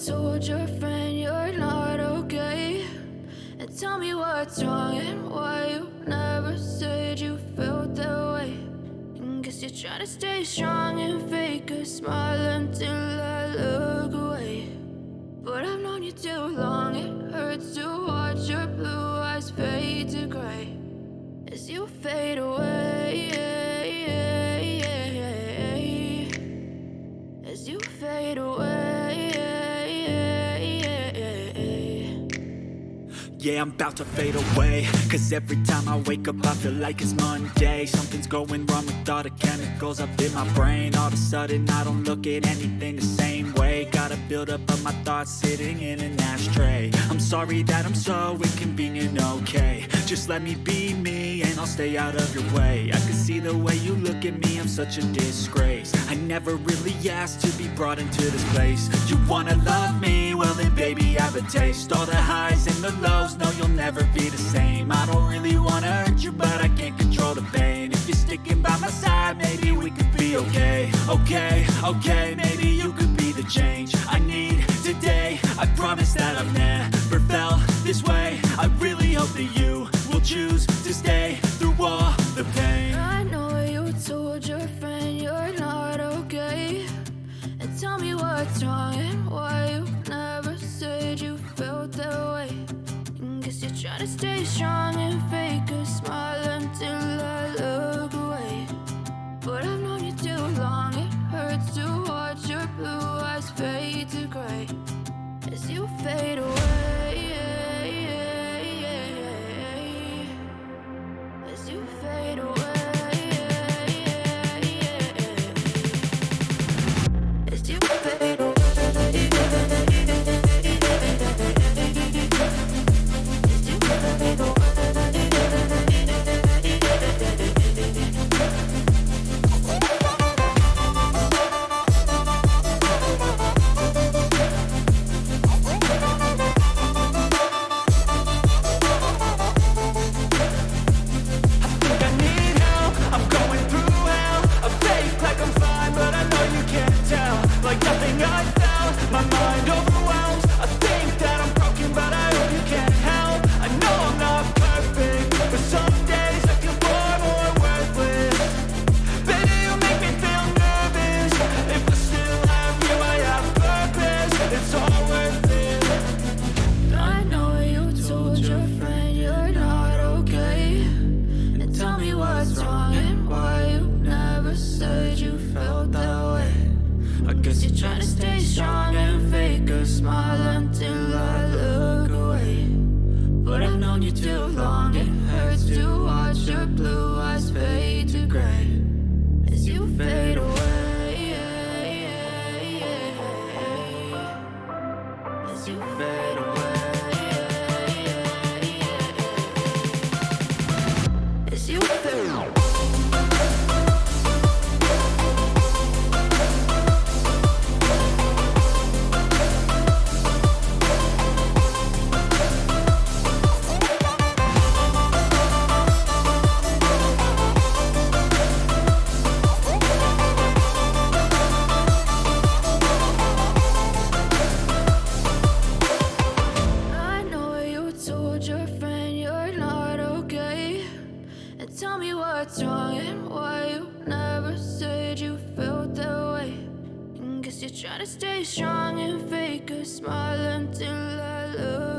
told your friend you're not okay, and tell me what's wrong and why you never said you felt that way. And guess you're trying to stay strong and fake a smile until I look away. But I've known you too long, it hurts to watch your blue eyes fade to gray as you fade away, as you fade away. Yeah, I'm about to fade away, cause every time I wake up I feel like it's Monday. Something's going wrong with all the chemicals up in my brain. All of a sudden I don't look at anything the same way. Gotta build up of my thoughts sitting in an ashtray. I'm sorry that I'm so inconvenient, okay. Just let me be me and I'll stay out of your way. I can see the way you look at me, I'm such a disgrace. I never really asked to be brought into this place. You wanna love me? Well then baby have a taste. All the highs and the lows, no you'll never be the same. I don't really wanna hurt you but I can't control the pain. If you're sticking by my side maybe we could be okay. Okay, maybe you could be the change I need today. I promise that I've never felt this way. I really hope that you will choose to stay through all the pain. I know you told your friend you're not okay, and tell me what's wrong and why you never said you felt that way. And guess you're trying to stay strong and fake a smile until I look away. But I've known you too long, it hurts to watch your blue eyes fade to gray as you fade away, as you fade away, as you fade away. Trying to stay strong and fake a smile until I look